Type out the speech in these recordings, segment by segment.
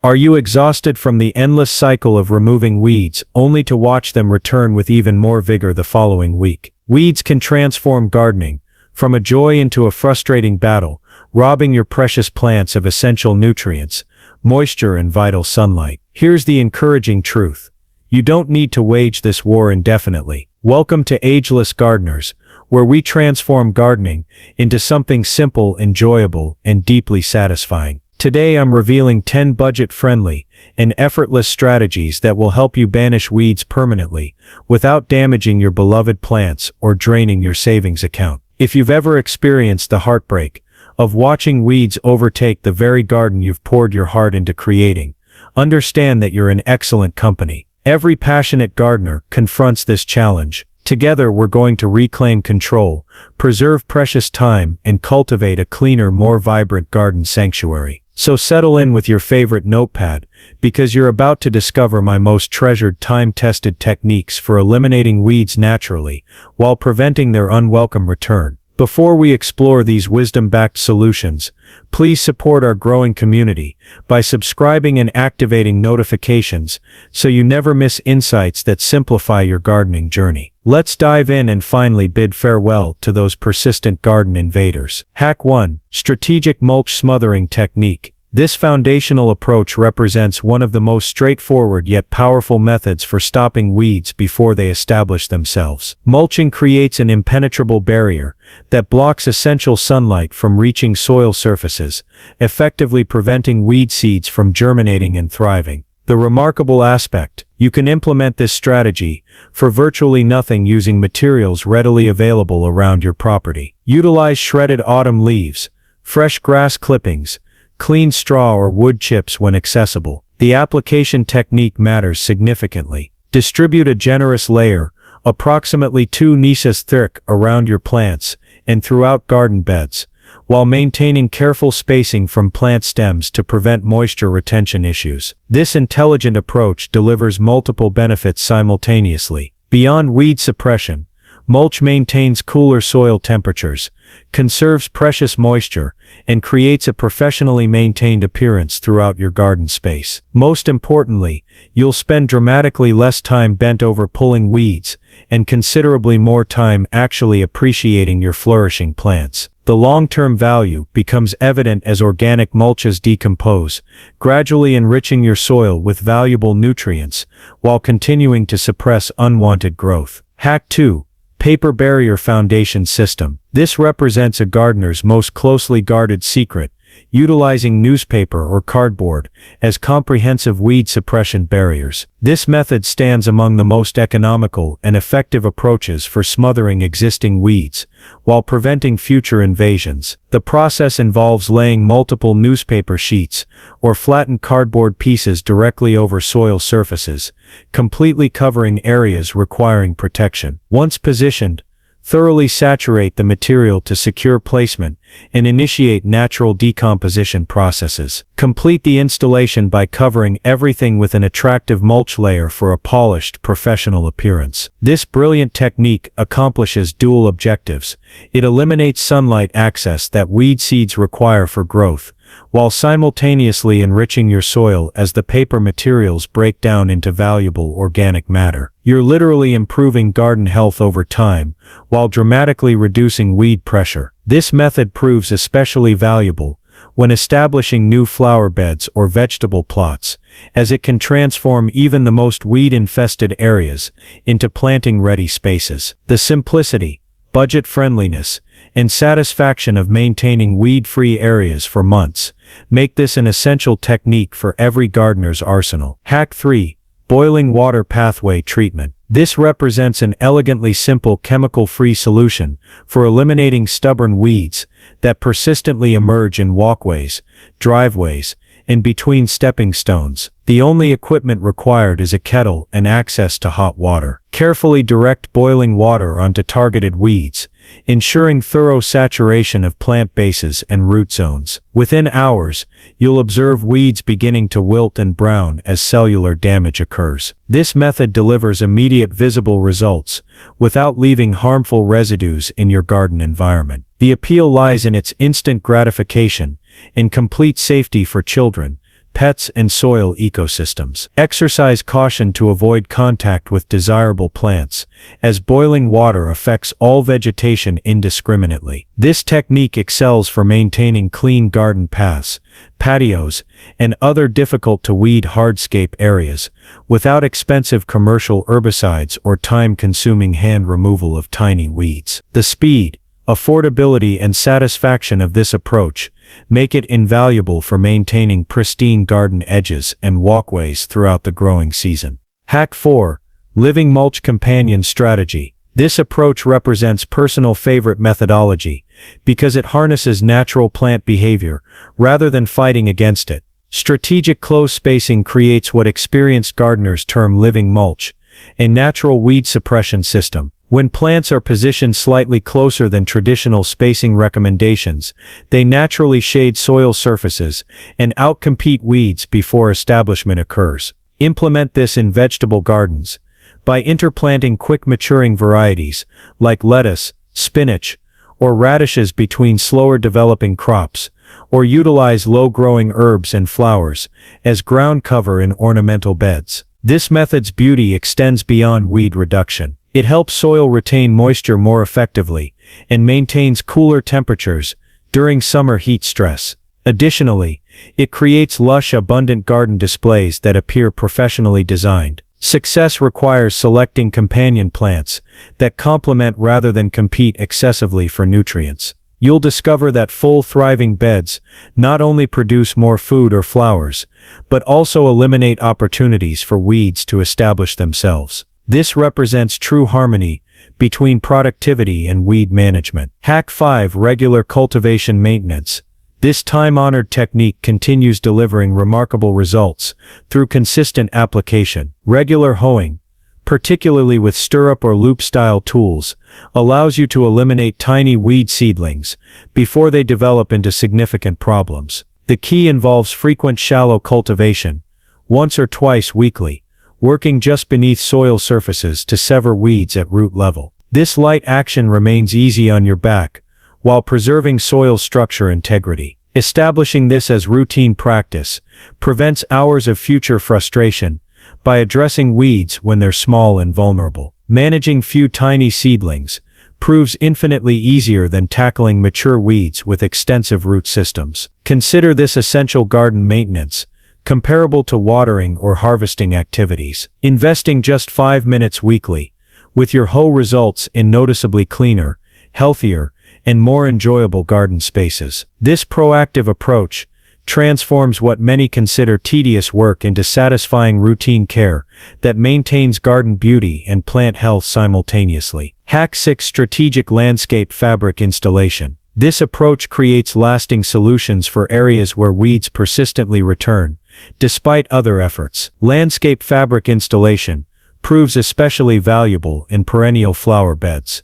Are you exhausted from the endless cycle of removing weeds, only to watch them return with even more vigor the following week? Weeds can transform gardening from a joy into a frustrating battle, robbing your precious plants of essential nutrients, moisture, and vital sunlight. Here's the encouraging truth. You don't need to wage this war indefinitely. Welcome to Ageless Gardeners, where we transform gardening into something simple, enjoyable, and deeply satisfying. Today I'm revealing 10 budget-friendly and effortless strategies that will help you banish weeds permanently without damaging your beloved plants or draining your savings account. If you've ever experienced the heartbreak of watching weeds overtake the very garden you've poured your heart into creating, understand that you're in excellent company. Every passionate gardener confronts this challenge. Together we're going to reclaim control, preserve precious time, and cultivate a cleaner, more vibrant garden sanctuary. So settle in with your favorite notepad, because you're about to discover my most treasured time-tested techniques for eliminating weeds naturally, while preventing their unwelcome return. Before we explore these wisdom-backed solutions, please support our growing community by subscribing and activating notifications so you never miss insights that simplify your gardening journey. Let's dive in and finally bid farewell to those persistent garden invaders. Hack 1. Strategic Mulch Smothering Technique. This foundational approach represents one of the most straightforward yet powerful methods for stopping weeds before they establish themselves. Mulching creates an impenetrable barrier that blocks essential sunlight from reaching soil surfaces, effectively preventing weed seeds from germinating and thriving. The remarkable aspect: you can implement this strategy for virtually nothing using materials readily available around your property. Utilize shredded autumn leaves, fresh grass clippings, clean straw, or wood chips when accessible. The application technique matters significantly. Distribute a generous layer, approximately 2 inches thick, around your plants and throughout garden beds, while maintaining careful spacing from plant stems to prevent moisture retention issues. This intelligent approach delivers multiple benefits simultaneously. Beyond weed suppression, mulch maintains cooler soil temperatures, conserves precious moisture, and creates a professionally maintained appearance throughout your garden space. Most importantly, you'll spend dramatically less time bent over pulling weeds, and considerably more time actually appreciating your flourishing plants. The long-term value becomes evident as organic mulches decompose, gradually enriching your soil with valuable nutrients, while continuing to suppress unwanted growth. Hack 2. Paper Barrier Foundation System. This represents a gardener's most closely guarded secret, utilizing newspaper or cardboard as comprehensive weed suppression barriers. This method stands among the most economical and effective approaches for smothering existing weeds, while preventing future invasions. The process involves laying multiple newspaper sheets or flattened cardboard pieces directly over soil surfaces, completely covering areas requiring protection. Once positioned, thoroughly saturate the material to secure placement and initiate natural decomposition processes. Complete the installation by covering everything with an attractive mulch layer for a polished, professional appearance. This brilliant technique accomplishes dual objectives. It eliminates sunlight access that weed seeds require for growth, while simultaneously enriching your soil as the paper materials break down into valuable organic matter. You're literally improving garden health over time, while dramatically reducing weed pressure. This method proves especially valuable when establishing new flower beds or vegetable plots, as it can transform even the most weed-infested areas into planting-ready spaces. The simplicity, budget-friendliness, and satisfaction of maintaining weed-free areas for months make this an essential technique for every gardener's arsenal. Hack 3. Boiling Water Pathway Treatment. This represents an elegantly simple chemical-free solution for eliminating stubborn weeds that persistently emerge in walkways, driveways, and between stepping stones. The only equipment required is a kettle and access to hot water. Carefully direct boiling water onto targeted weeds, ensuring thorough saturation of plant bases and root zones. Within hours, you'll observe weeds beginning to wilt and brown as cellular damage occurs. This method delivers immediate visible results without leaving harmful residues in your garden environment. The appeal lies in its instant gratification, in complete safety for children, pets and soil ecosystems. Exercise caution to avoid contact with desirable plants, as boiling water affects all vegetation indiscriminately. This technique excels for maintaining clean garden paths, patios, and other difficult-to-weed hardscape areas, without expensive commercial herbicides or time-consuming hand removal of tiny weeds. The speed, affordability, and satisfaction of this approach make it invaluable for maintaining pristine garden edges and walkways throughout the growing season. Hack 4. Living Mulch Companion Strategy. This approach represents personal favorite methodology because it harnesses natural plant behavior rather than fighting against it. Strategic close spacing creates what experienced gardeners term living mulch, a natural weed suppression system. When plants are positioned slightly closer than traditional spacing recommendations, they naturally shade soil surfaces and outcompete weeds before establishment occurs. Implement this in vegetable gardens by interplanting quick-maturing varieties like lettuce, spinach, or radishes between slower developing crops, or utilize low-growing herbs and flowers as ground cover in ornamental beds. This method's beauty extends beyond weed reduction. It helps soil retain moisture more effectively and maintains cooler temperatures during summer heat stress. Additionally, it creates lush, abundant garden displays that appear professionally designed. Success requires selecting companion plants that complement rather than compete excessively for nutrients. You'll discover that full, thriving beds not only produce more food or flowers, but also eliminate opportunities for weeds to establish themselves. This represents true harmony between productivity and weed management. Hack 5. Regular cultivation maintenance. This time-honored technique continues delivering remarkable results through consistent application. Regular hoeing, particularly with stirrup or loop-style tools, allows you to eliminate tiny weed seedlings before they develop into significant problems. The key involves frequent shallow cultivation, once or twice weekly, working just beneath soil surfaces to sever weeds at root level. This light action remains easy on your back, while preserving soil structure integrity. Establishing this as routine practice prevents hours of future frustration by addressing weeds when they're small and vulnerable. Managing few tiny seedlings proves infinitely easier than tackling mature weeds with extensive root systems. Consider this essential garden maintenance, comparable to watering or harvesting activities. Investing just 5 minutes weekly with your hoe results in noticeably cleaner, healthier, and more enjoyable garden spaces. This proactive approach transforms what many consider tedious work into satisfying routine care that maintains garden beauty and plant health simultaneously. Hack 6. Strategic landscape fabric installation. This approach creates lasting solutions for areas where weeds persistently return, despite other efforts. Landscape fabric installation proves especially valuable in perennial flower beds,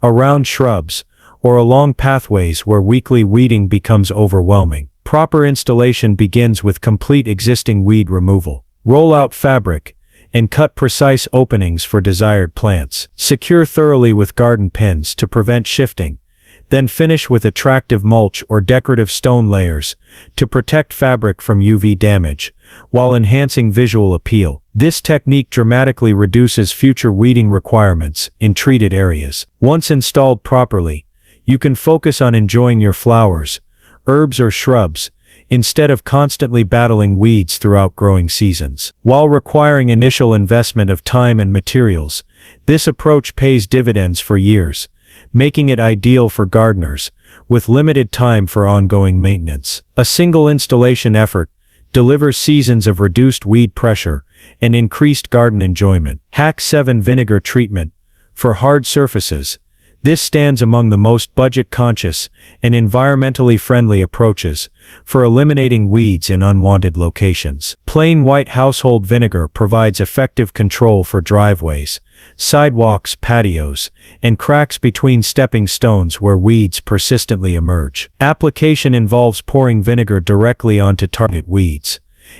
around shrubs, or along pathways where weekly weeding becomes overwhelming. Proper installation begins with complete existing weed removal. Roll out fabric and cut precise openings for desired plants. Secure thoroughly with garden pins to prevent shifting. Then finish with attractive mulch or decorative stone layers to protect fabric from UV damage, while enhancing visual appeal. This technique dramatically reduces future weeding requirements in treated areas. Once installed properly, you can focus on enjoying your flowers, herbs or shrubs, instead of constantly battling weeds throughout growing seasons. While requiring initial investment of time and materials, this approach pays dividends for years, making it ideal for gardeners with limited time for ongoing maintenance. A single installation effort delivers seasons of reduced weed pressure and increased garden enjoyment. Hack 7. Vinegar treatment. For hard surfaces, this stands among the most budget-conscious and environmentally friendly approaches for eliminating weeds in unwanted locations. Plain white household vinegar provides effective control for driveways, sidewalks, patios, and cracks between stepping stones where weeds persistently emerge. Application involves pouring vinegar directly onto target weeds,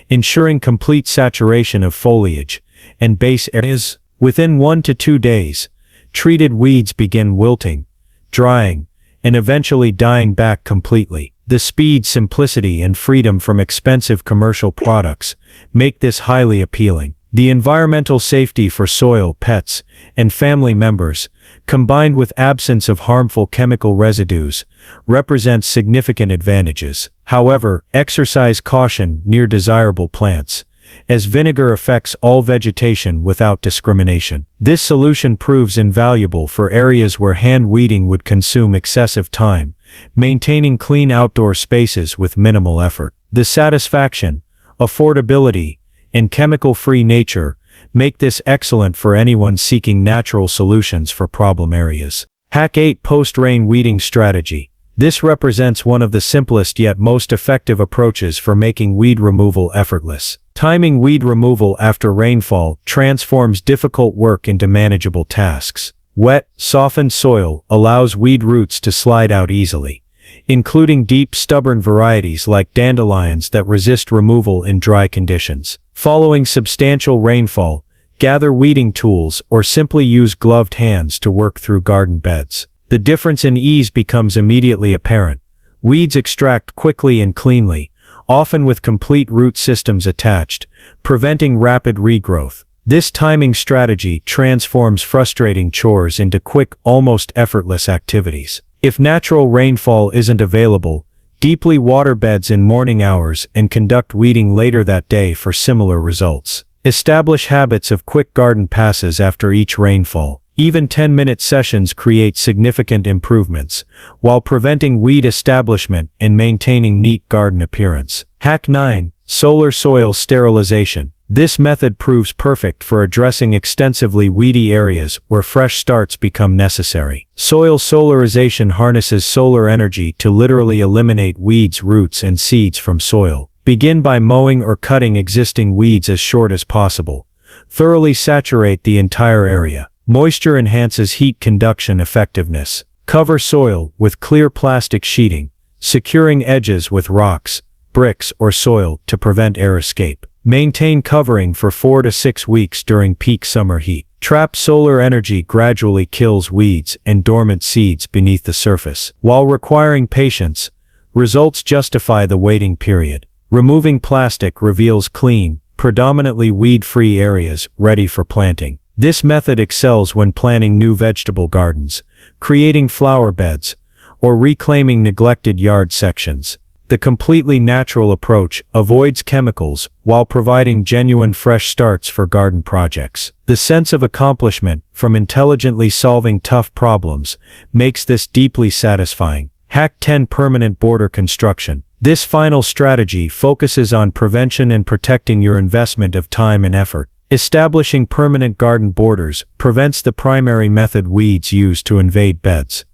ensuring complete saturation of foliage and base areas. Within 1 to 2 days, treated weeds begin wilting, drying, and eventually dying back completely. The speed, simplicity, and freedom from expensive commercial products make this highly appealing. The environmental safety for soil, pets, and family members, combined with absence of harmful chemical residues, represents significant advantages. However, exercise caution near desirable plants, as vinegar affects all vegetation without discrimination. This solution proves invaluable for areas where hand weeding would consume excessive time, maintaining clean outdoor spaces with minimal effort. The satisfaction, affordability, and chemical-free nature make this excellent for anyone seeking natural solutions for problem areas. Hack 8 Post-Rain Weeding Strategy. This represents one of the simplest yet most effective approaches for making weed removal effortless. Timing weed removal after rainfall transforms difficult work into manageable tasks. Wet, softened soil allows weed roots to slide out easily, including deep, stubborn varieties like dandelions that resist removal in dry conditions. Following substantial rainfall, gather weeding tools or simply use gloved hands to work through garden beds. The difference in ease becomes immediately apparent. Weeds extract quickly and cleanly, often with complete root systems attached, preventing rapid regrowth. This timing strategy transforms frustrating chores into quick, almost effortless activities. If natural rainfall isn't available, deeply water beds in morning hours and conduct weeding later that day for similar results. Establish habits of quick garden passes after each rainfall. Even 10-minute sessions create significant improvements, while preventing weed establishment and maintaining neat garden appearance. Hack 9. Solar Soil Sterilization. This method proves perfect for addressing extensively weedy areas where fresh starts become necessary. Soil solarization harnesses solar energy to literally eliminate weeds, roots, and seeds from soil. Begin by mowing or cutting existing weeds as short as possible. Thoroughly saturate the entire area. Moisture enhances heat conduction effectiveness. Cover soil with clear plastic sheeting, securing edges with rocks, bricks, or soil to prevent air escape. Maintain covering for 4 to 6 weeks during peak summer heat. Trapped solar energy gradually kills weeds and dormant seeds beneath the surface. While requiring patience, results justify the waiting period. Removing plastic reveals clean, predominantly weed-free areas ready for planting. This method excels when planting new vegetable gardens, creating flower beds, or reclaiming neglected yard sections. The completely natural approach avoids chemicals while providing genuine fresh starts for garden projects. The sense of accomplishment from intelligently solving tough problems makes this deeply satisfying. Hack 10 Permanent Border Construction. This final strategy focuses on prevention and protecting your investment of time and effort. Establishing permanent garden borders prevents the primary method weeds use to invade beds,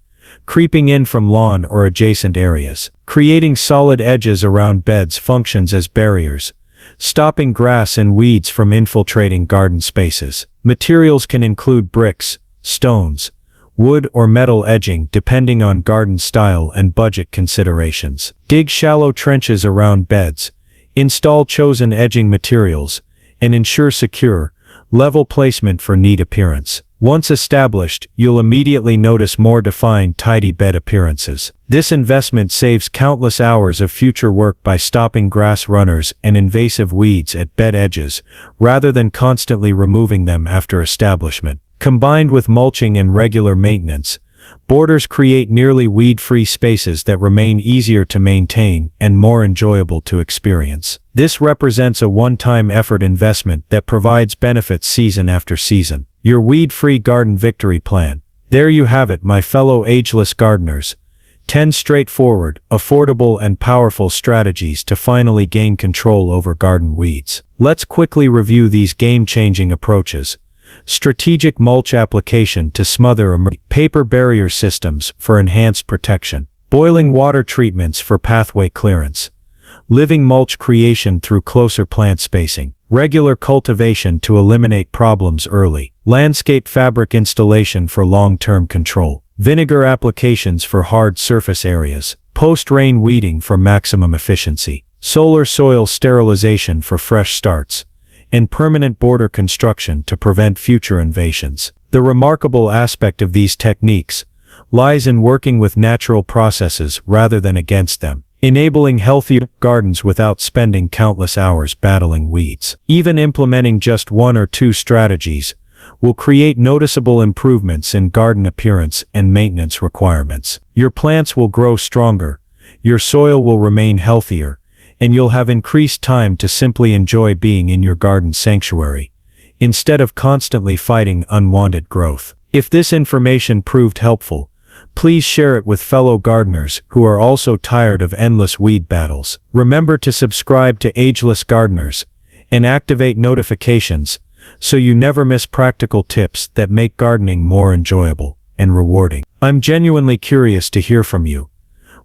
creeping in from lawn or adjacent areas. Creating solid edges around beds functions as barriers, stopping grass and weeds from infiltrating garden spaces. Materials can include bricks, stones, wood, or metal edging depending on garden style and budget considerations. Dig shallow trenches around beds, install chosen edging materials, and ensure secure, level placement for neat appearance. Once established, you'll immediately notice more defined, tidy bed appearances. This investment saves countless hours of future work by stopping grass runners and invasive weeds at bed edges, rather than constantly removing them after establishment. Combined with mulching and regular maintenance, borders create nearly weed-free spaces that remain easier to maintain and more enjoyable to experience. This represents a one-time effort investment that provides benefits season after season. Your weed-free garden victory plan. There you have it, my fellow ageless gardeners. 10 straightforward, affordable, and powerful strategies to finally gain control over garden weeds. Let's quickly review these game-changing approaches. Strategic mulch application to smother paper barrier systems for enhanced protection. Boiling water treatments for pathway clearance. Living mulch creation through closer plant spacing. Regular cultivation to eliminate problems early. Landscape fabric installation for long-term control. Vinegar applications for hard surface areas. Post-rain weeding for maximum efficiency. Solar soil sterilization for fresh starts. And permanent border construction to prevent future invasions. The remarkable aspect of these techniques lies in working with natural processes rather than against them. enabling healthier gardens without spending countless hours battling weeds. Even implementing just one or two strategies will create noticeable improvements in garden appearance and maintenance requirements. Your plants will grow stronger, your soil will remain healthier, and you'll have increased time to simply enjoy being in your garden sanctuary, instead of constantly fighting unwanted growth. If this information proved helpful, please share it with fellow gardeners who are also tired of endless weed battles. Remember to subscribe to Ageless Gardeners and activate notifications so you never miss practical tips that make gardening more enjoyable and rewarding. I'm genuinely curious to hear from you.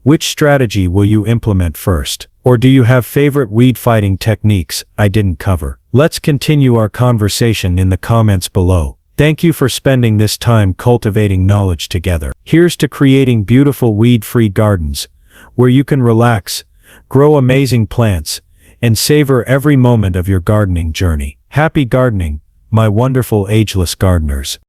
Which strategy will you implement first? Or do you have favorite weed fighting techniques I didn't cover? Let's continue our conversation in the comments below. Thank you for spending this time cultivating knowledge together. Here's to creating beautiful weed-free gardens, where you can relax, grow amazing plants, and savor every moment of your gardening journey. Happy gardening, my wonderful ageless gardeners.